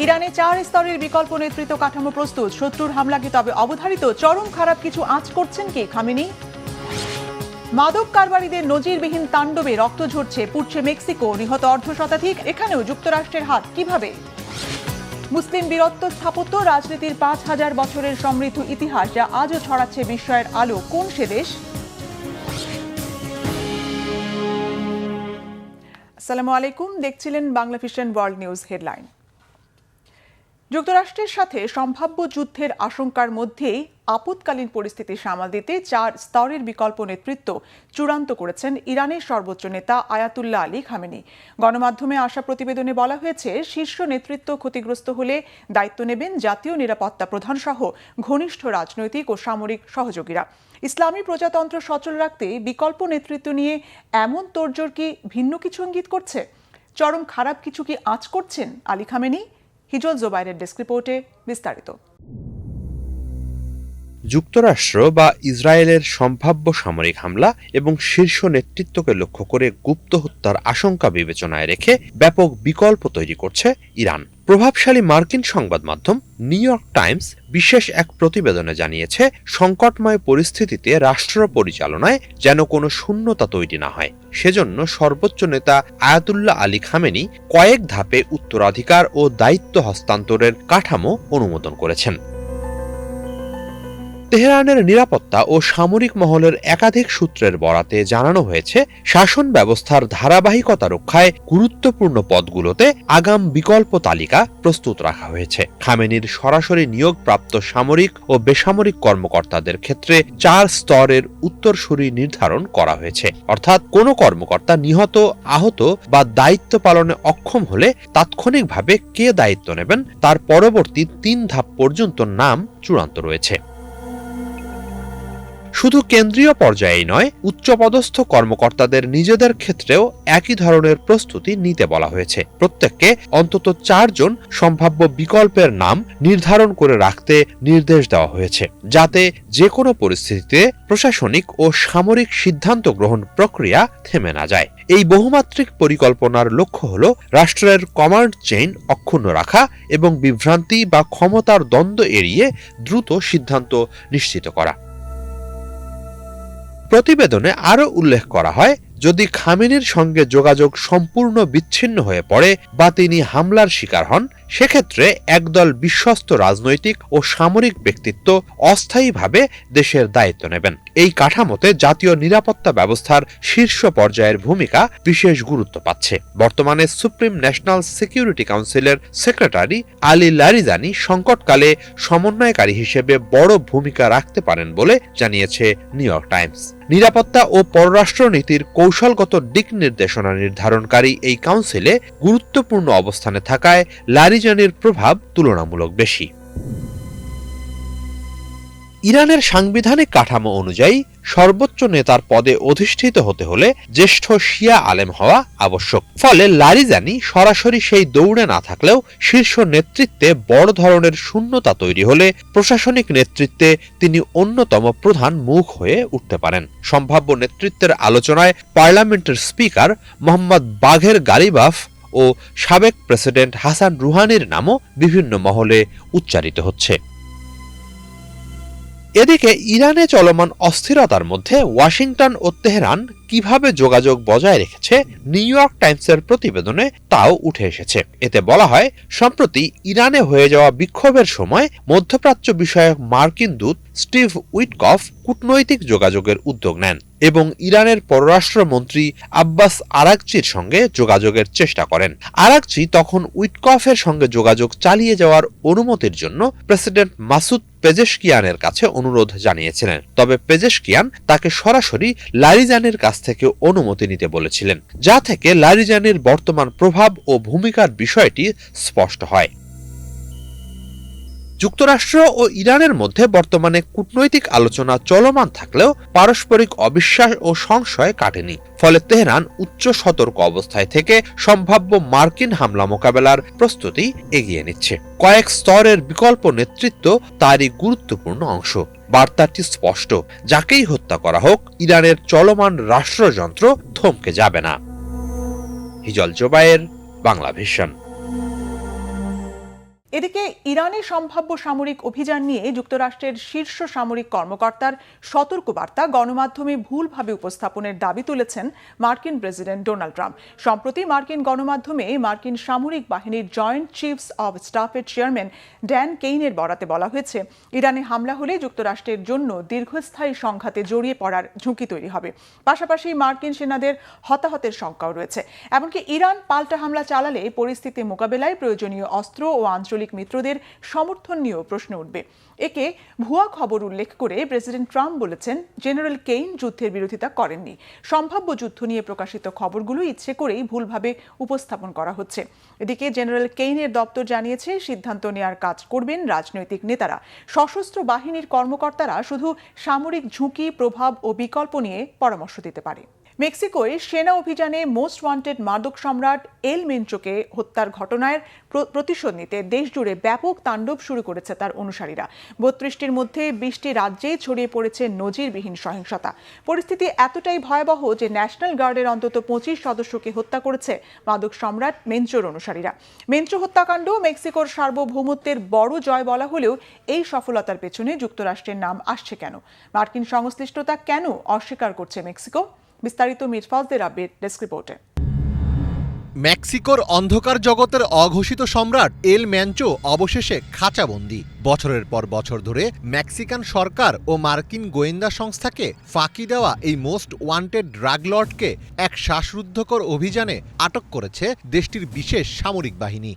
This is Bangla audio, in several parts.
ইরানে 4 স্তরের বিকল্প নেতৃত্ব কাঠামো প্রস্তুত, শত্রুর হামলা কি তবে অবধারিত? চরম খারাপ কিছু আঁচ করছেন কি খামেনি? মাদক কারবারিদের নজিরবিহীন তাণ্ডবে রক্ত ঝরছে, পুড়ছে মেক্সিকো, নিহত অর্ধশতাধিক। এখানেও যুক্তরাষ্ট্রের হাত কিভাবে? মুসলিম বীরত্ব স্থাপত্য, রাজনীতির 5000 বছরের সমৃদ্ধ ইতিহাস যা আজও ছড়াচ্ছে বিস্ময়ের আলো। কোন সে দেশ? আসসালামু আলাইকুম, দেখছিলেন Bangla vision world news headline. যুক্তরাষ্ট্রের সাথে সম্ভাব্য যুদ্ধের আশঙ্কার মধ্যেই আপৎকালীন পরিস্থিতি সামাল দিতে 4 স্তরের বিকল্প নেতৃত্ব চূড়ান্ত করেছেন ইরানের সর্বোচ্চ নেতা আয়াতুল্লাহ আলী খামেনি। গণমাধ্যমে আসা প্রতিবেদনে বলা হয়েছে, শীর্ষ নেতৃত্ব ক্ষতিগ্রস্ত হলে দায়িত্ব নেবেন জাতীয় নিরাপত্তা প্রধান সহ ঘনিষ্ঠ রাজনৈতিক ও সামরিক সহযোগীরা। ইসলামী প্রজাতন্ত্র সচল রাখতে বিকল্প নেতৃত্ব নিয়ে এমন তোড়জোড় কি ভিন্ন কিছু ইঙ্গিত করছে? চরম খারাপ কিছু কি আঁচ করছেন আলী খামেনি? হিজল জোবাইরের ডেস্ক রিপোর্টে বিস্তারিত। যুক্তরাষ্ট্র বা ইসরায়েলের সম্ভাব্য সামরিক হামলা এবং শীর্ষ নেতৃত্বকে লক্ষ্য করে গুপ্ত হত্যার আশঙ্কা বিবেচনায় রেখে ব্যাপক বিকল্প তৈরি করছে ইরান। প্রভাবশালী মার্কিন সংবাদ মাধ্যম নিউ ইয়র্ক টাইমস বিশেষ এক প্রতিবেদনে জানিয়েছে, সংকটময় পরিস্থিতিতে রাষ্ট্র পরিচালনায় যেন কোনো শূন্যতা তৈরি না হয়, সেজন্য সর্বোচ্চ নেতা আয়াতুল্লাহ আলী খামেনি কয়েক ধাপে উত্তরাধিকার ও দায়িত্ব হস্তান্তরের কাঠামো অনুমোদন করেছেন। তেহরানের নিরাপত্তা ও সামরিক মহলের একাধিক সূত্রের বরাতে জানানো হয়েছে, শাসন ব্যবস্থার ধারাবাহিকতা রক্ষায় গুরুত্বপূর্ণ পদগুলোতে আগাম বিকল্প তালিকা প্রস্তুত রাখা হয়েছে। খামেনির সরাসরি নিয়োগপ্রাপ্ত সামরিক ও বেসামরিক কর্মকর্তাদের ক্ষেত্রে 4 স্তরের উত্তরসূরি নির্ধারণ করা হয়েছে। অর্থাৎ কোনো কর্মকর্তা নিহত, আহত বা দায়িত্ব পালনে অক্ষম হলে তাৎক্ষণিকভাবে কে দায়িত্ব নেবেন তার পরবর্তী 3 ধাপ পর্যন্ত নাম চূড়ান্ত রয়েছে। শুধু কেন্দ্রীয় পর্যায়েই নয়, উচ্চপদস্থ কর্মকর্তাদের নিজেদের ক্ষেত্রেও একই ধরনের প্রস্তুতি নিতে বলা হয়েছে। প্রত্যেককে অন্তত 4 জন সম্ভাব্য বিকল্পের নাম নির্ধারণ করে রাখতে নির্দেশ দেওয়া হয়েছে, যাতে যে কোনো পরিস্থিতিতে প্রশাসনিক ও সামরিক সিদ্ধান্ত গ্রহণ প্রক্রিয়া থেমে না যায়। এই বহুমাত্রিক পরিকল্পনার লক্ষ্য হল রাষ্ট্রের কমান্ড চেইন অক্ষুণ্ণ রাখা এবং বিভ্রান্তি বা ক্ষমতার দ্বন্দ্ব এড়িয়ে দ্রুত সিদ্ধান্ত নিশ্চিত করা। প্রতিবেদনে আরও উল্লেখ করা হয়, যদি খামেনির সঙ্গে যোগাযোগ সম্পূর্ণ বিচ্ছিন্ন হয়ে পড়ে বা তিনি হামলার শিকার হন, সেক্ষেত্রে একদল বিশ্বস্ত রাজনৈতিক ও সামরিক ব্যক্তিত্ব অস্থায়ীভাবে দেশের দায়িত্ব নেবেন। এই কাঠামোতে জাতীয় নিরাপত্তা ব্যবস্থার শীর্ষ পর্যায়ের ভূমিকা বিশেষ গুরুত্ব পাচ্ছে। বর্তমানে সুপ্রিম ন্যাশনাল সিকিউরিটি কাউন্সিলের সেক্রেটারি আলী লারিজানি সংকটকালে সমন্বয়কারী হিসেবে বড় ভূমিকা রাখতে পারেন বলে জানিয়েছে নিউ ইয়র্ক টাইমস। নিরাপত্তা ও পররাষ্ট্রনীতির কৌশলগত দিক নির্দেশনা নির্ধারণকারী এই কাউন্সিলে গুরুত্বপূর্ণ অবস্থানে থাকায় লারিজানির প্রভাব তুলনামূলক বেশি। ইরানের সাংবিধানিক কাঠামো অনুযায়ী সর্বোচ্চ নেতার পদে অধিষ্ঠিত হতে হলে জ্যেষ্ঠ শিয়া আলেম হওয়া আবশ্যক। ফলে লারিজানি সরাসরি সেই দৌড়ে না থাকলেও শীর্ষ নেতৃত্বে বড় ধরনের শূন্যতা তৈরি হলে প্রশাসনিক নেতৃত্বে তিনি অন্যতম প্রধান মুখ হয়ে উঠতে পারেন। সম্ভাব্য নেতৃত্বের আলোচনায় পার্লামেন্টের স্পিকার মোহাম্মদ বাঘের গালিবাফ ও সাবেক প্রেসিডেন্ট হাসান রুহানির নামও বিভিন্ন মহলে উচ্চারিত হচ্ছে। এদিকে ইরানে চলমান অস্থিরতার মধ্যে ওয়াশিংটন ও তেহরান কিভাবে যোগাযোগ বজায় রেখেছে নিউ ইয়র্ক টাইমসের প্রতিবেদনে তাও উঠে এসেছে। এতে বলা হয়, সম্প্রতি ইরানে হয়ে যাওয়া বিক্ষোভের সময় মধ্যপ্রাচ্য বিষয়ক মার্কিন দূত স্টিভ উইটকফ কূটনৈতিক যোগাযোগের উদ্যোগ নেন এবং ইরানের পররাষ্ট্রমন্ত্রী আব্বাস আরাগচির সঙ্গে যোগাযোগের চেষ্টা করেন। আরাগচি তখন উইটকফের সঙ্গে যোগাযোগ চালিয়ে যাওয়ার অনুমতির জন্য প্রেসিডেন্ট মাসুদ পেজেশকিয়ানের কাছে অনুরোধ জানিয়েছিলেন। তবে পেজেশকিয়ান তাকে সরাসরি লারিজানির কাছ থেকে অনুমতি নিতে বলেছিলেন, যা থেকে লারিজানির বর্তমান প্রভাব ও ভূমিকার বিষয়টি স্পষ্ট হয়। যুক্তরাষ্ট্র ও ইরানের মধ্যে বর্তমানে কূটনৈতিক আলোচনা চলমান থাকলেও পারস্পরিক অবিশ্বাস ও সংশয় কাটেনি। ফলে তেহরান উচ্চ সতর্ক অবস্থায় থেকে সম্ভাব্য মার্কিন হামলা মোকাবেলার প্রস্তুতি এগিয়ে নিচ্ছে। কয়েক স্তরের বিকল্প নেতৃত্ব তারই গুরুত্বপূর্ণ অংশ। বার্তাটি স্পষ্ট, যাকেই হত্যা করা হোক, ইরানের চলমান রাষ্ট্রযন্ত্র থমকে যাবে না। হিজল জোবায়ের, বাংলা ভিশন। এদিকে ইরানে সম্ভাব্য সামরিক অভিযান নিয়ে যুক্তরাষ্ট্রের শীর্ষ সামরিক কর্মকর্তার সতর্কবার্তা গণমাধ্যমে ভুলভাবে উপস্থাপনের দাবি তুলেছেন মার্কিন প্রেসিডেন্ট ডোনাল্ড ট্রাম্প। সম্প্রতি মার্কিন গণমাধ্যমে মার্কিন সামরিক বাহিনীর জয়েন্ট চিফস অব স্টাফের চেয়ারম্যান ড্যান কেইনের বরাতে বলা হয়েছে, ইরানে হামলা হলে যুক্তরাষ্ট্রের জন্য দীর্ঘস্থায়ী সংঘাতে জড়িয়ে পড়ার ঝুঁকি তৈরি হবে। পাশাপাশি মার্কিন সেনাদের হতাহতের শঙ্কাও রয়েছে। এমনকি ইরান পাল্টা হামলা চালালে পরিস্থিতি মোকাবেলায় প্রয়োজনীয় অস্ত্র ও আঞ্চলিক মিত্রদের সমর্থন নিয়েও প্রশ্ন উঠবে। একে ভুয়া খবর উল্লেখ করে প্রেসিডেন্ট ট্রাম্প বলেছেন, জেনারেল কেইন যুদ্ধের বিরোধিতা করেননি। সম্ভাব্য যুদ্ধ নিয়ে প্রকাশিত খবরগুলো ইচ্ছে করেই ভুলভাবে উপস্থাপন করা হচ্ছে। এদিকে জেনারেল কেইনের দপ্তর জানিয়েছে, সিদ্ধান্ত নেয়ার কাজ করবেন রাজনৈতিক নেতারা। সশস্ত্র বাহিনীর কর্মকর্তারা শুধু সামরিক ঝুঁকি, প্রভাব ও বিকল্প নিয়ে পরামর্শ দিতে পারে। মেক্সিকোয় সেনা অভিযানে মোস্ট ওয়ান্টেড মাদক সম্রাট এল মেনচোকে হত্যার ঘটনার প্রতিশোধ নিতে দেশজুড়ে ব্যাপক তাণ্ডব শুরু করেছে তার অনুসারীরা। 32টির মধ্যে 20টি রাজ্যেই ছড়িয়ে পড়েছে নজিরবিহীন সহিংসতা। পরিস্থিতি এতটাই ভয়াবহ যে ন্যাশনাল গার্ডের অন্তত 25 সদস্যকে হত্যা করেছে মাদক সম্রাট মেনচোর অনুসারীরা। মেনচো হত্যাকাণ্ড মেক্সিকোর সার্বভৌমত্বের বড় জয় বলা হলেও এই সফলতার পেছনে যুক্তরাষ্ট্রের নাম আসছে কেন? মার্কিন সংশ্লিষ্টতা কেন অস্বীকার করছে মেক্সিকো? বিস্তারিত মির ফজলে রাব্বির ডেস্ক রিপোর্টে। মেক্সিকোর অন্ধকার জগতের অঘোষিত সম্রাট এল ম্যানচো অবশেষে খাঁচাবন্দি। বছরের পর বছর ধরে মেক্সিকান সরকার ও মার্কিন গোয়েন্দা সংস্থাকে ফাঁকি দেওয়া এই মোস্ট ওয়ান্টেড ড্রাগ লর্ডকে এক শ্বাসরুদ্ধকর অভিযানে আটক করেছে দেশটির বিশেষ সামরিক বাহিনী।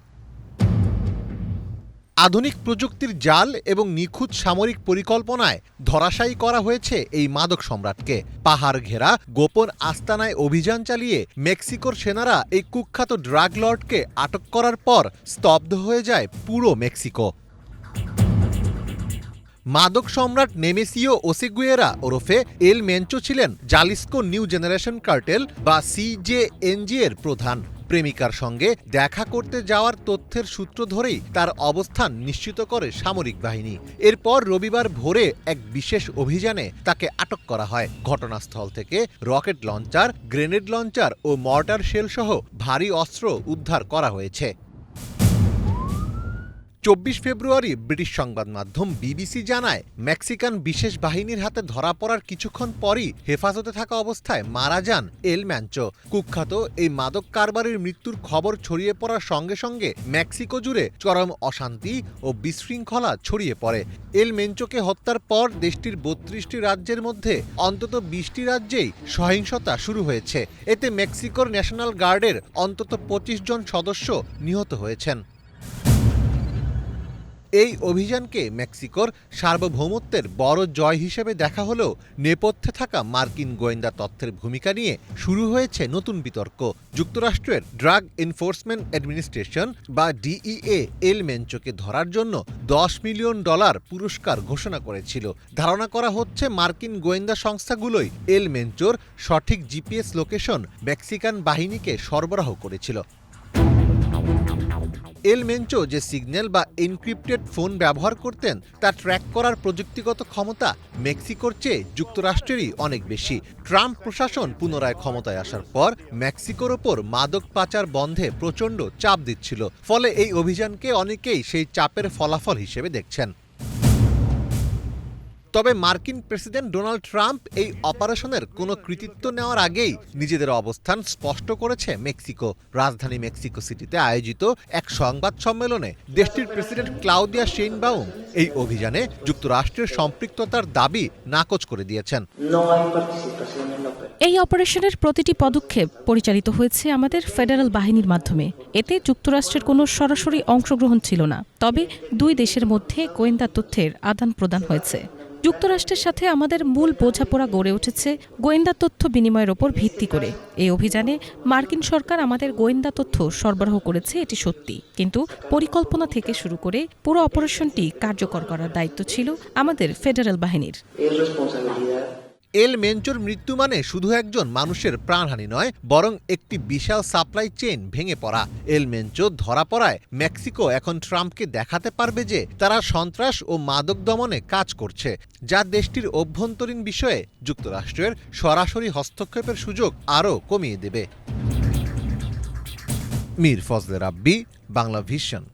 আধুনিক প্রযুক্তির জাল এবং নিখুঁত সামরিক পরিকল্পনায় ধরাশায়ী করা হয়েছে এই মাদক সম্রাটকে। পাহাড় ঘেরা গোপন আস্তানায় অভিযান চালিয়ে মেক্সিকোর সেনারা এই কুখ্যাত ড্রাগ লর্ডকে আটক করার পর স্তব্ধ হয়ে যায় পুরো মেক্সিকো। মাদক সম্রাট নেমেসিও ওসেগুয়েরা ওরফে এল মেনচো ছিলেন জালিস্কো নিউ জেনারেশন কার্টেল বা সিজেএনজি এর প্রধান। প্রেমিকার সঙ্গে দেখা করতে যাওয়ার তথ্যের সূত্র ধরেই তার অবস্থান নিশ্চিত করে সামরিক বাহিনী। এরপর রবিবার ভোরে এক বিশেষ অভিযানে তাকে আটক করা হয়। ঘটনাস্থল থেকে রকেট লঞ্চার, গ্রেনেড লঞ্চার ও মর্টার শেল সহ ভারী অস্ত্র উদ্ধার করা হয়েছে। 24 ফেব্রুয়ারি ব্রিটিশ সংবাদ মাধ্যম বিবিসি জানায়, মেক্সিকান বিশেষ বাহিনীর হাতে ধরা পড়ার কিছুক্ষণ পরই হেফাজতে থাকা অবস্থায় মারা যান এল ম্যানচো। কুখ্যাত এই মাদক কারবারির মৃত্যুর খবর ছড়িয়ে পড়ার সঙ্গে সঙ্গে মেক্সিকো জুড়ে চরম অশান্তি ও বিশৃঙ্খলা ছড়িয়ে পড়ে। এল মেনচোকে হত্যার পর দেশটির 32টি রাজ্যের মধ্যে অন্তত 20টি রাজ্যেই সহিংসতা শুরু হয়েছে। এতে মেক্সিকোর ন্যাশনাল গার্ডের অন্তত 25 জন সদস্য নিহত হয়েছেন। এই অভিযানকে মেক্সিকোর সার্বভৌমত্বের বড় জয় হিসেবে দেখা হলেও নেপথ্যে থাকা মার্কিন গোয়েন্দা তথ্যের ভূমিকা নিয়ে শুরু হয়েছে নতুন বিতর্ক। যুক্তরাষ্ট্রের ড্রাগ এনফোর্সমেন্ট অ্যাডমিনিস্ট্রেশন বা ডিইএ এল মেনচোকে ধরার জন্য $10 মিলিয়ন পুরস্কার ঘোষণা করেছিল। ধারণা করা হচ্ছে মার্কিন গোয়েন্দা সংস্থাগুলোই এল মেনচোর সঠিক জিপিএস লোকেশন মেক্সিকান বাহিনীকে সরবরাহ করেছিল। এল মেনচো যে সিগন্যাল বা এনক্রিপ্টেড ফোন ব্যবহার করতেন তা ট্র্যাক করার প্রযুক্তিগত ক্ষমতা মেক্সিকোর চেয়ে যুক্তরাষ্ট্রেরই অনেক বেশি। ট্রাম্প প্রশাসন পুনরায় ক্ষমতায় আসার পর মেক্সিকোর ওপর মাদক পাচার বন্ধে প্রচণ্ড চাপ দিচ্ছিল। ফলে এই অভিযানকে অনেকেই সেই চাপের ফলাফল হিসেবে দেখছেন। তবে মার্কিন প্রেসিডেন্ট ডোনাল্ড ট্রাম্প এই অপারেশনের কোনো কৃতিত্ব নেওয়ার আগেই নিজেদের অবস্থান স্পষ্ট করেছে মেক্সিকো। রাজধানী মেক্সিকো সিটিতে আয়োজিত এক সংবাদ সম্মেলনে দেশটির প্রেসিডেন্ট ক্লাউদিয়া শেইনবাউম এই অভিযানে যুক্তরাষ্ট্রের সম্পৃক্ততার দাবি নাকচ করে দিয়েছেন। এই অপারেশনের প্রতিটি পদক্ষেপ পরিচালিত হয়েছে আমাদের ফেডারেল বাহিনীর মাধ্যমে। এতে যুক্তরাষ্ট্রের কোনো সরাসরি অংশগ্রহণ ছিল না, তবে দুই দেশের মধ্যে গোয়েন্দা তথ্যের আদান প্রদান হয়েছে। যুক্তরাষ্ট্রের সাথে আমাদের মূল বোঝাপড়া গড়ে উঠেছে গোয়েন্দা তথ্য বিনিময়ের ওপর ভিত্তি করে। এই অভিযানে মার্কিন সরকার আমাদের গোয়েন্দা তথ্য সরবরাহ করেছে, এটি সত্যি, কিন্তু পরিকল্পনা থেকে শুরু করে পুরো অপারেশনটি কার্যকর করার দায়িত্ব ছিল আমাদের ফেডারেল বাহিনীর। এল মেনচোর মৃত্যু মানে শুধু একজন মানুষের প্রাণহানি নয়, বরং একটি বিশাল সাপ্লাই চেইন ভেঙে পড়া। এল মেনচো ধরা পড়ায় মেক্সিকো এখন ট্রাম্পকে দেখাতে পারবে যে তারা সন্ত্রাস ও মাদক দমনে কাজ করছে, যা দেশটির অভ্যন্তরীণ বিষয়ে যুক্তরাষ্ট্রের সরাসরি হস্তক্ষেপের সুযোগ আরও কমিয়ে দেবে। মির ফজলে রাব্বি, বাংলা ভিশন।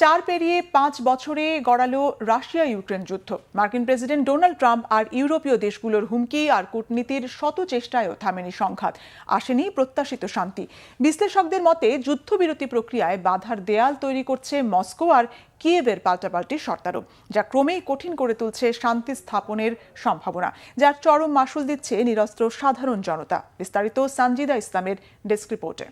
4 পেরিয়ে 5 বছরে গড়ালো রাশিয়া ইউক্রেন যুদ্ধ। মার্কিন প্রেসিডেন্ট ডোনাল্ড ট্রাম্প আর ইউরোপীয় দেশগুলোর হুমকি আর কূটনীতির শত চেষ্টায়ও থামেনি সংঘাত, আসেনি প্রত্যাশিত শান্তি। বিশ্লেষকদের মতে যুদ্ধবিরতি প্রক্রিয়ায় বাধার দেয়াল তৈরি করছে মস্কো আর কিয়েভের পাল্টাপাল্টি শর্তারোপ, যা ক্রমেই কঠিন করে তুলছে শান্তি স্থাপনের সম্ভাবনা, যার চরম মাশুল দিচ্ছে নিরস্ত্র সাধারণ জনতা। বিস্তারিত সানজিদা ইসলামের ডেস্ক রিপোর্টে।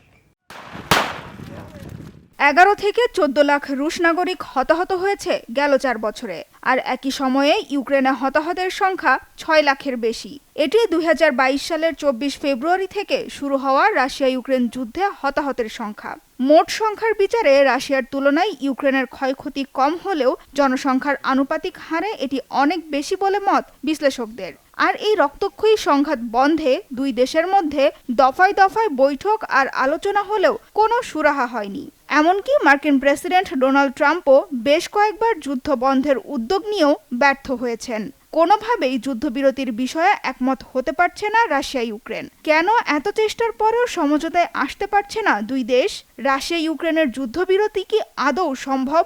11 থেকে 14 লাখ রুশ নাগরিক হতাহত হয়েছে গেল 4 বছরে, আর একই সময়ে ইউক্রেনে হতাহতের সংখ্যা 6 লাখের বেশি। এটি 2022 সালের 24 ফেব্রুয়ারি থেকে শুরু হওয়া রাশিয়া ইউক্রেন যুদ্ধে হতাহতের সংখ্যা। মোট সংখ্যার বিচারে রাশিয়ার তুলনায় ইউক্রেনের ক্ষয়ক্ষতি কম হলেও জনসংখ্যার আনুপাতিক হারে এটি অনেক বেশি বলে মত বিশ্লেষকদের। আর এই রক্তক্ষয়ী সংঘাত বন্ধে দুই দেশের মধ্যে দফায় দফায় বৈঠক আর আলোচনা হলেও কোনো সুরাহা হয়নি। এমনকি মার্কিন প্রেসিডেন্ট ডোনাল্ড ট্রাম্পও বেশ কয়েকবার যুদ্ধ বন্ধের উদ্যোগ নিয়েও ব্যর্থ হয়েছেন। কোনোভাবেই যুদ্ধবিরতির বিষয়ে একমত হতে পারছে না রাশিয়া ইউক্রেন। কেন এত চেষ্টার পরেও সমঝোতায় আসতে পারছে না দুই দেশ? রাশিয়া ইউক্রেনের যুদ্ধবিরতি কি আদৌ সম্ভব?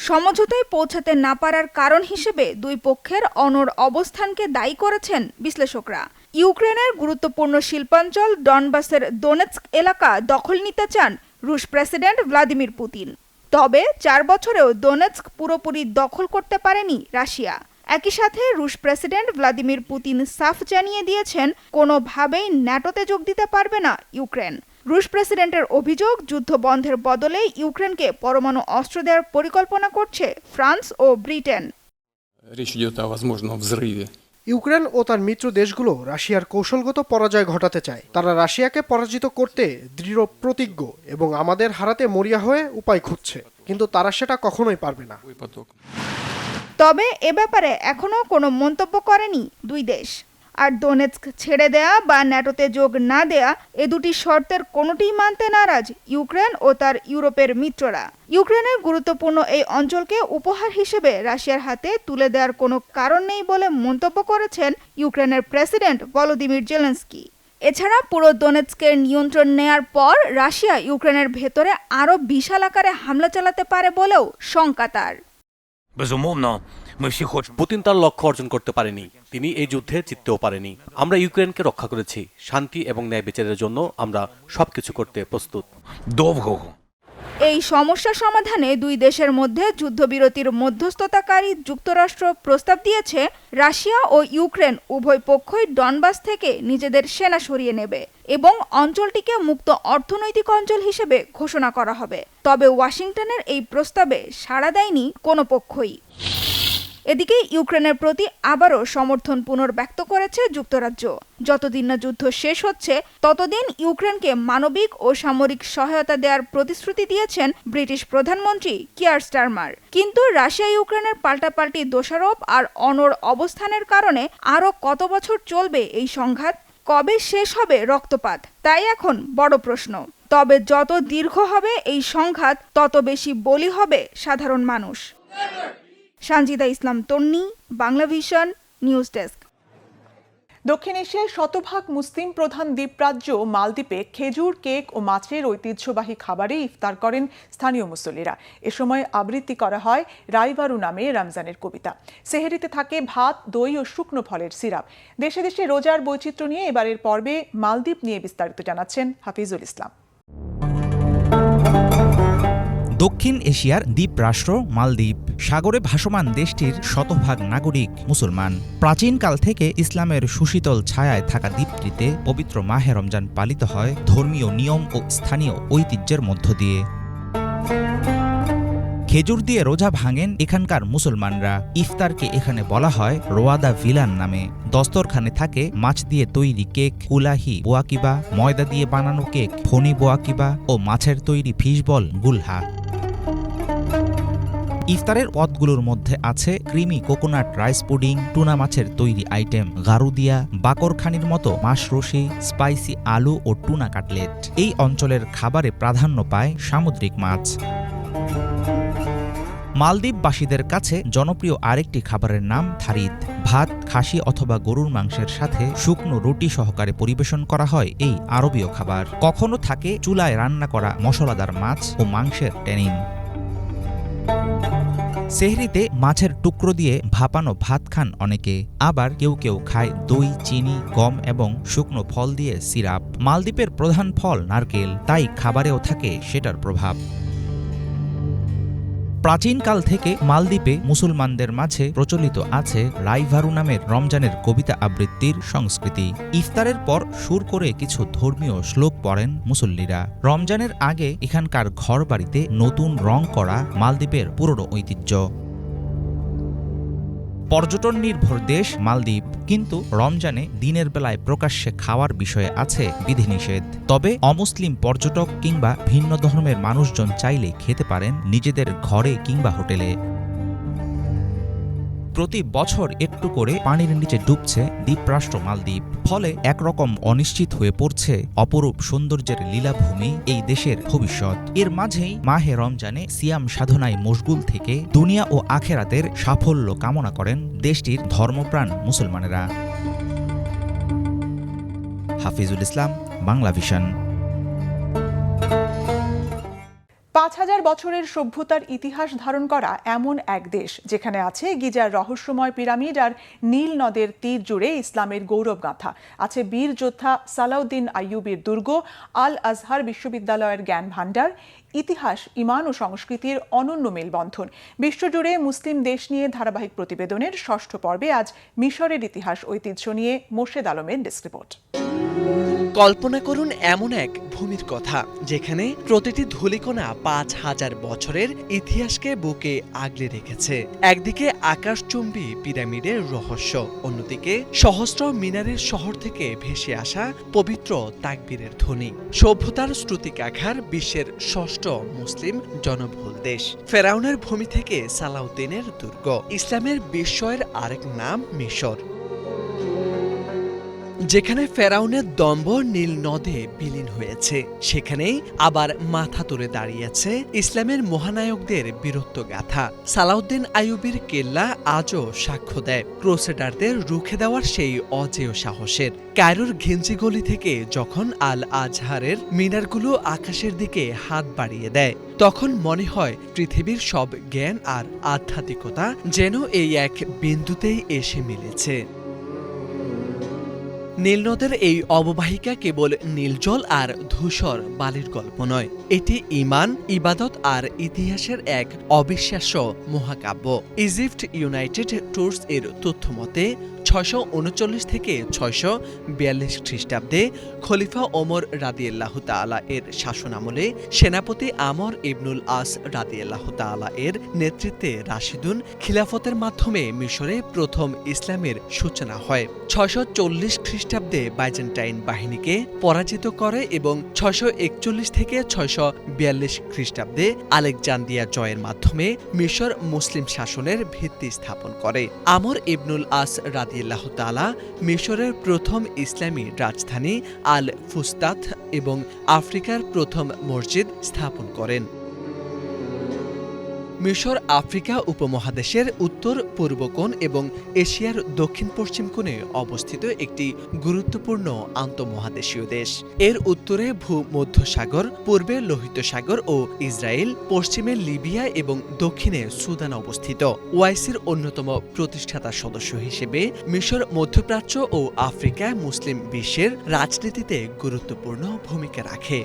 সমঝোতায় পৌঁছাতে না পারার কারণ হিসেবে দুই পক্ষের অনড় অবস্থানকে দায়ী করেছেন বিশ্লেষকরা। ইউক্রেনের গুরুত্বপূর্ণ শিল্পাঞ্চল ডনবাসের দোনেৎস্ক এলাকা দখল নিতে চান রুশ প্রেসিডেন্ট ভ্লাদিমির পুতিন। তবে 4 বছরেও দোনেৎস্ক পুরোপুরি দখল করতে পারেনি রাশিয়া। একই সাথে রুশ প্রেসিডেন্ট ভ্লাদিমির পুতিন সাফ জানিয়ে দিয়েছেন কোনোভাবেই ন্যাটোতে যোগ দিতে পারবে না ইউক্রেন। রুশ প্রেসিডেন্টের অভিযোগ, যুদ্ধ বন্ধের বদলে ইউক্রেনকে পরমাণু অস্ত্র দেওয়ার পরিকল্পনা করছে ফ্রান্স ও ব্রিটেন। ইউক্রেন ও তার মিত্র দেশগুলো রাশিয়ার কৌশলগত পরাজয় ঘটাতে চায়। তারা রাশিয়াকে পরাজিত করতে দৃঢ় প্রতিজ্ঞ এবং আমাদের হারাতে মরিয়া হয়ে উপায় খুঁজছে, কিন্তু তারা সেটা কখনোই পারবে না। তবে এ ব্যাপারে এখনো কোনো মন্তব্য করেনি দুই দেশ। আর দোনেৎস্ক ছেড়ে দেয়া বা ন্যাটোতে যোগ না দেয়া, এ দুটি শর্তের কোনোটিই মানতে নারাজ ইউক্রেন ও তার ইউরোপের মিত্ররা। ইউক্রেনের গুরুত্বপূর্ণ এই অঞ্চলকে উপহার হিসেবে রাশিয়ার হাতে তুলে দেওয়ার কোনো কারণ নেই বলে মন্তব্য করেছেন ইউক্রেনের প্রেসিডেন্ট ভলোদিমির জেলেনস্কি। এছাড়া পুরো দোনেৎস্কের নিয়ন্ত্রণ নেয়ার পর রাশিয়া ইউক্রেনের ভেতরে আরও বিশাল আকারে হামলা চালাতে পারে বলেও শঙ্কা তার। পুতিন তার লক্ষ্য অর্জন করতে পারেনি, তিনি এই যুদ্ধে জিততেও পারেনি। আমরা ইউক্রেনকে রক্ষা করেছি। শান্তি এবং ন্যায় বিচারের জন্য আমরা সবকিছু করতে প্রস্তুত। এই সমস্যা সমাধানে দুই দেশের মধ্যে যুদ্ধবিরতির মধ্যস্থতাকারী যুক্তরাষ্ট্র প্রস্তাব দিয়েছে। রাশিয়া ও ইউক্রেন উভয় পক্ষই ডনবাস থেকে নিজেদের সেনা সরিয়ে নেবে এবং অঞ্চলটিকে মুক্ত অর্থনৈতিক অঞ্চল হিসেবে ঘোষণা করা হবে। তবে ওয়াশিংটনের এই প্রস্তাবে সাড়া দেয়নি কোনো পক্ষই। এদিকে ইউক্রেনের প্রতি আবারও সমর্থন পুনর্ব্যক্ত করেছে যুক্তরাজ্য। যতদিন না যুদ্ধ শেষ হচ্ছে ততদিন ইউক্রেনকে মানবিক ও সামরিক সহায়তা দেওয়ার প্রতিশ্রুতি দিয়েছেন ব্রিটিশ প্রধানমন্ত্রী কিয়ার স্টারমার। কিন্তু রাশিয়া ইউক্রেনের পাল্টাপাল্টি দোষারোপ আর অনড় অবস্থানের কারণে আরও কত বছর চলবে এই সংঘাত? কবে শেষ হবে রক্তপাত? তাই এখন বড় প্রশ্ন। তবে যত দীর্ঘ হবে এই সংঘাত, তত বেশি বলি হবে সাধারণ মানুষ। সানজিদা ইসলাম তন্নি, বাংলাভিশন নিউজ ডেস্ক। দক্ষিণ এশিয়ায় শতভাগ মুসলিম প্রধান দ্বীপরাজ্য মালদ্বীপে খেজুর, কেক ও মাছের ঐতিহ্যবাহী খাবারে ইফতার করেন স্থানীয় মুসল্লিরা। এ সময় আবৃত্তি করা হয় রাইবারু নামে রমজানের কবিতা। সেহরিতে থাকে ভাত, দই ও শুকনো ফলের সিরাপ। দেশে দেশে রোজার বৈচিত্র্য নিয়ে এবারের পর্বে মালদ্বীপ নিয়ে বিস্তারিত জানাচ্ছেন হাফিজুল ইসলাম। দক্ষিণ এশিয়ার দ্বীপ রাষ্ট্র মালদ্বীপ। সাগরে ভাসমান দেশটির শতভাগ নাগরিক মুসলমান। প্রাচীনকাল থেকে ইসলামের সুশীতল ছায়ায় থাকা দ্বীপটিতে পবিত্র মাহে রমজান পালিত হয় ধর্মীয় নিয়ম ও স্থানীয় ঐতিহ্যের মধ্য দিয়ে। খেজুর দিয়ে রোজা ভাঙেন এখানকার মুসলমানরা। ইফতারকে এখানে বলা হয় রোয়াদা ভিলান নামে। দস্তরখানে থাকে মাছ দিয়ে তৈরি কেক, উলাহি বোয়াকিবা, ময়দা দিয়ে বানানো কেক ফনি বোয়াকিবা ও মাছের তৈরি ফিশ বল গুলহা। ইফতারের পদগুলোর মধ্যে আছে creamy coconut rice pudding, tuna মাছের তৈরি আইটেম গারুদিয়া, বাকরখানির মতো মাছ রশি, স্পাইসি আলু ও টুনা কাটলেট। এই অঞ্চলের খাবারে প্রাধান্য পায় সামুদ্রিক মাছ। মালদ্বীপবাসীদের কাছে জনপ্রিয় আরেকটি খাবারের নাম থারিদ। ভাত, খাসি অথবা গরুর মাংসের সাথে শুকনো রুটি সহকারে পরিবেশন করা হয় এই আরবীয় খাবার। কখনো থাকে চুলায় রান্না করা মশলাদার মাছ ও মাংসের ট্যানিন। সেহরিতে মাছের টুকরো দিয়ে ভাপানো ভাত খান অনেকে, আবার কেউ কেউ খায় দই, চিনি, গম এবং শুকনো ফল দিয়ে সিরাপ। মালদ্বীপের প্রধান ফল নারকেল, তাই খাবারেও থাকে সেটার প্রভাব। প্রাচীনকাল থেকে মালদ্বীপে মুসলমানদের মাঝে প্রচলিত আছে রাইভারু নামের রমজানের কবিতা আবৃত্তির সংস্কৃতি। ইফতারের পর সুর করে কিছু ধর্মীয় শ্লোক পড়েন মুসল্লিরা। রমজানের আগে এখানকার ঘরবাড়িতে নতুন রং করা মালদ্বীপের পুরনো ঐতিহ্য। পর্যটন নির্ভর দেশ মালদ্বীপ, কিন্তু রমজানে দিনের বেলায় প্রকাশ্যে খাওয়ার বিষয়ে আছে বিধিনিষেধ। তবে অমুসলিম পর্যটক কিংবা ভিন্ন ধর্মের মানুষজন চাইলে খেতে পারেন নিজেদের ঘরে কিংবা হোটেলে। প্রতি বছর একটু করে পানির নিচে ডুবছে দ্বীপরাষ্ট্র মালদ্বীপ। ফলে একরকম অনিশ্চিত হয়ে পড়ছে অপরূপ সৌন্দর্যের লীলাভূমি এই দেশের ভবিষ্যৎ। এর মাঝেই মাহে রমজানে সিয়াম সাধনায় মশগুল থেকে দুনিয়া ও আখেরাতের সাফল্য কামনা করেন দেশটির ধর্মপ্রাণ মুসলমানেরা। হাফিজুল ইসলাম, বাংলা ভিশন। ৫,০০০ বছরের সভ্যতার ইতিহাস ধারণ করা এমন এক দেশ যেখানে আছে গিজার রহস্যময় পিরামিড আর নীল নদের তীর জুড়ে ইসলামের গৌরবগাথা, আছে বীর যোদ্ধা সালাউদ্দিন আইয়ুবীর দুর্গ, আল আজহার বিশ্ববিদ্যালয়ের জ্ঞান ভাণ্ডার, ইতিহাস, ঈমান ও সংস্কৃতির অনন্য মেলবন্ধন। বিশ্বজুড়ে মুসলিম দেশ নিয়ে ধারাবাহিক প্রতিবেদনের ৬ষ্ঠ পর্বে আজ মিশরের ইতিহাস ঐতিহ্য নিয়ে মোর্শেদ আলমের ডেস্ক রিপোর্ট। কল্পনা করুন এমন এক ভূমির কথা যেখানে প্রতিটি ধূলিকণা ৫,০০০ বছরের ইতিহাসকে বুকে আগলে রেখেছে। একদিকে আকাশচুম্বী পিরামিডের রহস্য, অন্যদিকে সহস্র মিনারের শহর থেকে ভেসে আসা পবিত্র তাকবীরের ধ্বনি। সভ্যতার শ্রুতিকাঘার বিশ্বের ৬ষ্ঠ মুসলিম জনবহুল দেশ। ফেরাউনের ভূমি থেকে সালাউদ্দিনের দুর্গ। ইসলামের বিস্ময়ের আরেক নাম মিশর, যেখানে ফেরাউনের দম্ভ নীল নদে বিলীন হয়েছে, সেখানেই আবার মাথা তুলে দাঁড়িয়েছে ইসলামের মহানায়কদের বীরত্ব গাথা। সালাউদ্দিন আইয়ুবীর কেল্লা আজও সাক্ষ্য দেয় ক্রুসেডারদের রুখে দেওয়ার সেই অজেয় সাহসের। কায়রোর ঘিঞ্জি গলি থেকে যখন আল আজহারের মিনারগুলো আকাশের দিকে হাত বাড়িয়ে দেয়, তখন মনে হয় পৃথিবীর সব জ্ঞান আর আধ্যাত্মিকতা যেন এই এক বিন্দুতেই এসে মিলেছে। নীলনদের এই অববাহিকা কেবল নীলজল আর ধূসর বালির গল্প নয়, এটি ঈমান, ইবাদত আর ইতিহাসের এক অবিশ্বাস্য মহাকাব্য। ইজিপ্ট ইউনাইটেড ট্যুরস এর তথ্য মতে ৬৩৯ থেকে ৬৪২ খ্রিস্টাব্দে খলিফা ওমর রাদিয়াল্লাহু তাআলা এর শাসনামলে সেনাপতি আমর ইবনুল আস রাদিয়াল্লাহু তাআলা এর নেতৃত্বে রাশিদুন খিলাফতের মাধ্যমে মিশরে প্রথম ইসলামের সূচনা হয়। ৬৪০ খ্রিস্টাব্দে বাইজেন্টাইন বাহিনীকে পরাজিত করে এবং ৬৪১ থেকে ৬৪২ খ্রিস্টাব্দে আলেকজান্দ্রিয়া জয়ের মাধ্যমে মিশর মুসলিম শাসনের ভিত্তি স্থাপন করে। আমর ইবনুল আস রাদিয়াল্লাহু তাআলা মিশরের প্রথম ইসলামী রাজধানী আল ফুস্তাত এবং আফ্রিকার প্রথম মসজিদ স্থাপন করেন। মিশর আফ্রিকা উপমহাদেশের উত্তর পূর্ব কোণ এবং এশিয়ার দক্ষিণ পশ্চিম কোণে অবস্থিত একটি গুরুত্বপূর্ণ আন্তঃমহাদেশীয় দেশ। এর উত্তরে ভূমধ্যসাগর, পূর্বে লোহিত সাগর ও ইসরায়েল, পশ্চিমে লিবিয়া এবং দক্ষিণে সুদান অবস্থিত। ওআইসির অন্যতম প্রতিষ্ঠাতা সদস্য হিসেবে মিশর মধ্যপ্রাচ্য ও আফ্রিকায় মুসলিম বিশ্বের রাজনীতিতে গুরুত্বপূর্ণ ভূমিকা রাখে।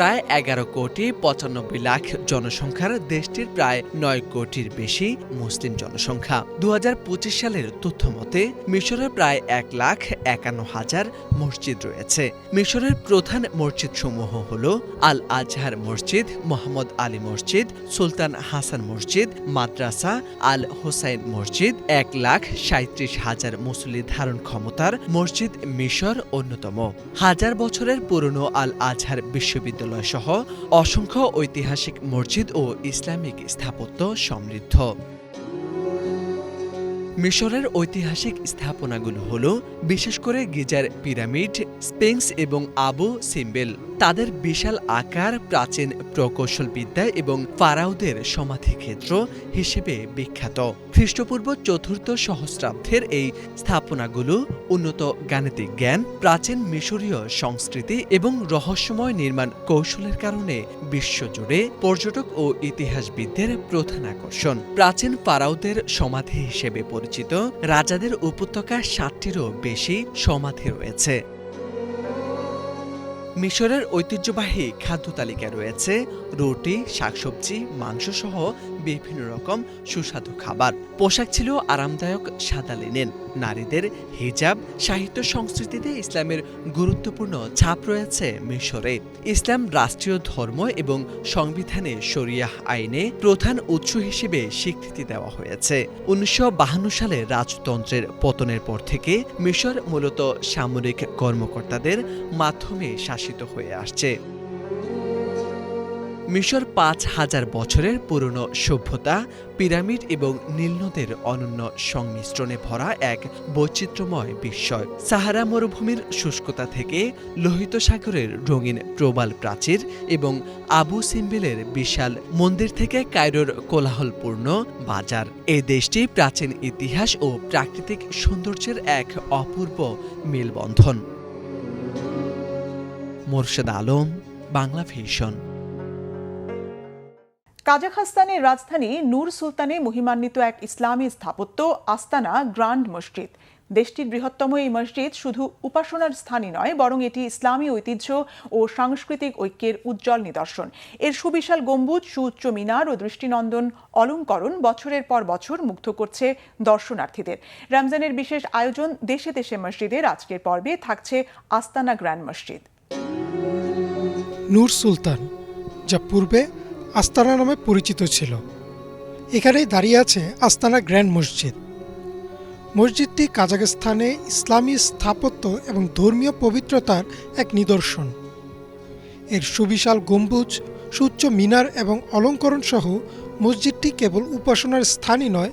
প্রায় ১১,৯৫,০০,০০০ জনসংখ্যার দেশটির প্রায় ৯ কোটির বেশি মুসলিম জনসংখ্যা। ২০২৫ সালের তথ্য মতে মিশরের প্রায় ১,৫১,০০০ মসজিদ রয়েছে। মিশরের প্রধান মসজিদসমূহ হল আল আজহার মসজিদ, মোহাম্মদ আলী মসজিদ, সুলতান হাসান মসজিদ, মাদ্রাসা আল হোসাইন মসজিদ। ১,৩৭,০০০ মুসল্লি ধারণ ক্ষমতার মসজিদ মিশর অন্যতম। হাজার বছরের পুরনো আল আজহার বিশ্ববিদ্যালয় সহ অসংখ্য ঐতিহাসিক মসজিদ ও ইসলামিক স্থাপত্য সমৃদ্ধ। মিশরের ঐতিহাসিক স্থাপনাগুলো হলো বিশেষ করে গিজার পিরামিড, স্পিংস এবং আবু সিম্বেল। তাদের বিশাল আকার প্রাচীন প্রকৌশলবিদ্যা এবং ফারাওদের সমাধিক্ষেত্র হিসেবে বিখ্যাত। খ্রিস্টপূর্ব ৪র্থ সহস্রাব্দের এই স্থাপনাগুলো উন্নত গাণিতিক জ্ঞান, প্রাচীন মিশরীয় সংস্কৃতি এবং রহস্যময় নির্মাণ কৌশলের কারণে বিশ্বজুড়ে পর্যটক ও ইতিহাসবিদদের প্রধান আকর্ষণ। প্রাচীন ফারাওদের সমাধি হিসেবে পরিচিত রাজাদের উপত্যকায় ৬০টিরও বেশি সমাধি রয়েছে। মিশরের ঐতিহ্যবাহী খাদ্য তালিকায় রয়েছে রুটি, শাকসবজি, মাংসসহ বিভিন্ন রকম সুস্বাদু খাবার। পোশাক ছিল আরামদায়ক সাদা লিনেন। নারীদের হিজাব, সাহিত্য সংস্কৃতিতে ইসলামের গুরুত্বপূর্ণ ছাপ রয়েছে মিশরে। ইসলাম রাষ্ট্রীয় ধর্ম এবং সংবিধানে শরিয়াহ আইনে প্রধান উৎস হিসেবে স্বীকৃতি দেওয়া হয়েছে। ১৯৫২ সালে রাজতন্ত্রের পতনের পর থেকে মিশর মূলত সামরিক কর্মকর্তাদের মাধ্যমে শাসিত হয়ে আসছে। মিশর ৫,০০০ বছরের পুরনো সভ্যতা, পিরামিড এবং নীলনদের অনন্য সংমিশ্রণে ভরা এক বৈচিত্র্যময় বিস্ময়। সাহারা মরুভূমির শুষ্কতা থেকে লোহিত সাগরের রঙিন প্রবাল প্রাচীর এবং আবু সিম্বেলের বিশাল মন্দির থেকে কায়রোর কোলাহলপূর্ণ বাজার, এই দেশটি প্রাচীন ইতিহাস ও প্রাকৃতিক সৌন্দর্যের এক অপূর্ব মেলবন্ধন। মোরশেদ আলম, বাংলা ভিশন। কাজাখস্তানের রাজধানী নূর সুলতানে মহিমান্বিত এক ইসলামী স্থাপত্য আস্তানা গ্র্যান্ড মসজিদ। দেশটির বৃহত্তম এই মসজিদ শুধু উপাসনার স্থানই নয়, বরং এটি ইসলামী ঐতিহ্য ও সাংস্কৃতিক ঐক্যের উজ্জ্বল নিদর্শন। এর সুবিশাল গম্বুজ, সুউচ্চ মিনার ও দৃষ্টিনন্দন অলঙ্করণ বছরের পর বছর মুগ্ধ করছে দর্শনার্থীদের। রমজানের বিশেষ আয়োজন দেশে দেশে মসজিদের আজকের পর্বে থাকছে আস্তানা গ্র্যান্ড মসজিদ। নূর সুলতান, যা পূর্বে আস্তানা নামে পরিচিত ছিল, এখানেই দাঁড়িয়ে আছে আস্তানা গ্র্যান্ড মসজিদ। মসজিদটি কাজাখস্তানে ইসলামী স্থাপত্য এবং ধর্মীয় পবিত্রতার এক নিদর্শন। এর সুবিশাল গম্বুজ, সুউচ্চ মিনার এবং অলঙ্করণ সহ মসজিদটি কেবল উপাসনার স্থানই নয়,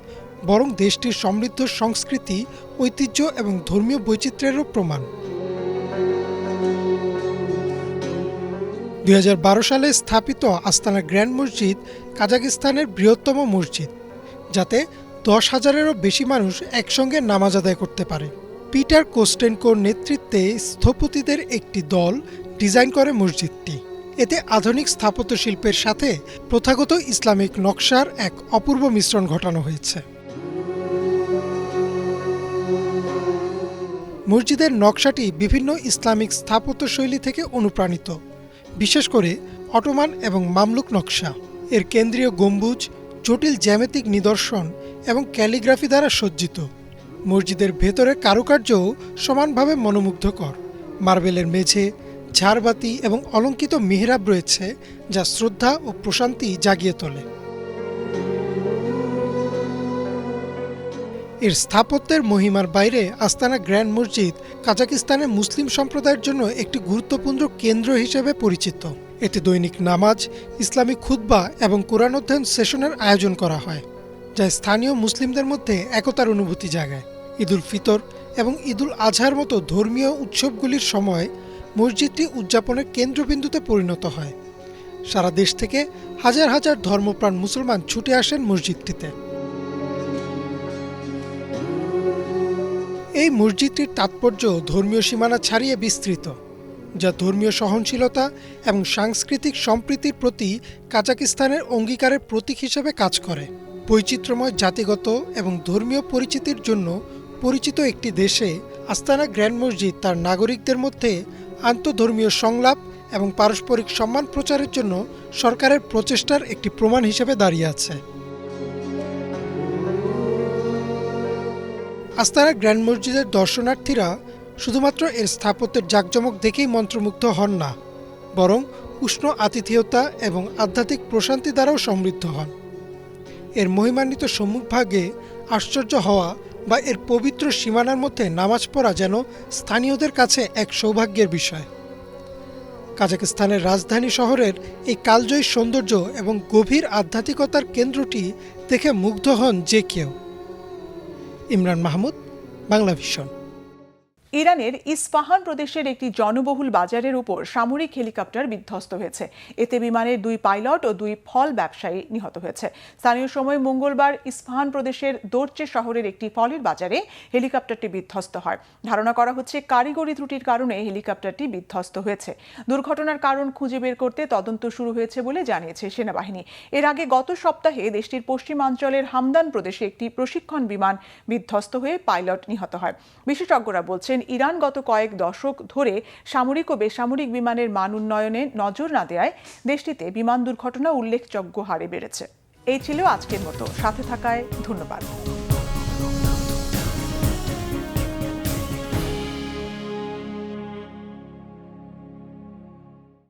বরং দেশটির সমৃদ্ধ সংস্কৃতি, ঐতিহ্য এবং ধর্মীয় বৈচিত্র্যেরও প্রমাণ। ২০১২ সালে স্থাপিত আস্তানা গ্র্যান্ড মসজিদ কাজাখস্তানের বৃহত্তম মসজিদ, যাতে ১০,০০০-এরও বেশি মানুষ একসঙ্গে নামাজ আদায় করতে পারে। পিটার কোস্টেনকোর নেতৃত্বে স্থপতিদের একটি দল ডিজাইন করে মসজিদটি। এতে আধুনিক স্থাপত্য শিল্পের সাথে প্রথাগত ইসলামিক নকশার এক অপূর্ব মিশ্রণ ঘটানো হয়েছে। মসজিদের নকশাটি বিভিন্ন ইসলামিক স্থাপত্য শৈলী থেকে অনুপ্রাণিত, বিশেষ করে অটোমান এবং মামলুক নকশা। এর কেন্দ্রীয় গম্বুজ জটিল জ্যামিতিক নিদর্শন এবং ক্যালিগ্রাফি দ্বারা সজ্জিত। মসজিদের ভেতরে কারুকার্যও সমানভাবে মনোমুগ্ধকর। মার্বেলের মেঝে, ঝাড়বাতি এবং অলঙ্কিত মিহরাব রয়েছে, যা শ্রদ্ধা ও প্রশান্তি জাগিয়ে তোলে। এর স্থাপত্যের মহিমার বাইরে আস্তানা গ্র্যান্ড মসজিদ কাজাখস্তানের মুসলিম সম্প্রদায়ের জন্য একটি গুরুত্বপূর্ণ কেন্দ্র হিসেবে পরিচিত। এতে দৈনিক নামাজ, ইসলামিক খুতবা এবং কোরআন অধ্যয়ন সেশনের আয়োজন করা হয়, যা স্থানীয় মুসলিমদের মধ্যে একতার অনুভূতি জাগায়। ঈদুল ফিতর এবং ঈদুল আজহার মতো ধর্মীয় উৎসবগুলির সময় মসজিদটি উদযাপনের কেন্দ্রবিন্দুতে পরিণত হয়। সারা দেশ থেকে হাজার হাজার ধর্মপ্রাণ মুসলমান ছুটে আসেন মসজিদটিতে। এই মসজিদটির তাৎপর্য ধর্মীয় সীমানা ছাড়িয়ে বিস্তৃত, যা ধর্মীয় সহনশীলতা এবং সাংস্কৃতিক সম্প্রীতির প্রতি কাজাখস্তানের অঙ্গীকারের প্রতীক হিসেবে কাজ করে। বৈচিত্র্যময় জাতিগত এবং ধর্মীয় পরিচিতির জন্য পরিচিত একটি দেশে আস্তানা গ্র্যান্ড মসজিদ তার নাগরিকদের মধ্যে আন্তঃধর্মীয় সংলাপ এবং পারস্পরিক সম্মান প্রচারের জন্য সরকারের প্রচেষ্টার একটি প্রমাণ হিসেবে দাঁড়িয়ে আছে। আস্তানা গ্র্যান্ড মসজিদের দর্শনার্থীরা শুধুমাত্র এর স্থাপত্যের জাঁকজমক দেখেই মন্ত্রমুগ্ধ হন না, বরং উষ্ণ আতিথেয়তা এবং আধ্যাত্মিক প্রশান্তি দ্বারাও সমৃদ্ধ হন। এর মহিমান্বিত সম্মুখভাগে আশ্চর্য হওয়া বা এর পবিত্র সীমানার মধ্যে নামাজ পড়া যেন স্থানীয়দের কাছে এক সৌভাগ্যের বিষয়। কাজাখস্তানের রাজধানী শহরের এই কালজয়ী সৌন্দর্য এবং গভীর আধ্যাত্মিকতার কেন্দ্রটি দেখে মুগ্ধ হন যে কেউ। ইমরান মাহমুদ, বাংলা ভিশন। ইরানের ইস্পাহান প্রদেশের একটি জনবহুল বাজারের উপর সামরিক হেলিকপ্টার বিধ্বস্ত হয়েছে। এতে বিমানের 2 পাইলট ও 2 ফল ব্যবসায়ী নিহত হয়েছে। স্থানীয় সময় মঙ্গলবার ইস্পাহান প্রদেশের দোরচে শহরের একটি ফলের বাজারে হেলিকপ্টারটি বিধ্বস্ত হয়। ধারণা করা হচ্ছে কারিগরি ত্রুটির কারণে হেলিকপ্টারটি বিধ্বস্ত হয়েছে। দুর্ঘটনার কারণ খুঁজে বের করতে তদন্ত শুরু হয়েছে বলে জানিয়েছে সেনাবাহিনী। এর আগে গত সপ্তাহে দেশটির পশ্চিমাঞ্চলের হামদান প্রদেশে একটি প্রশিক্ষণ বিমান বিধ্বস্ত হয়ে পাইলট নিহত হয়। বিশেষজ্ঞরা বলছেন, ইরান গত কয়েক দশক ধরে সামরিক ও বেসামরিক বিমানের মান উন্নয়নে নজর না দেওয়ায় দেশটিতে বিমান দুর্ঘটনা উল্লেখযোগ্য হারে বেড়েছে। এই ছিল আজকের মতো। সাথে থাকায় ধন্যবাদ।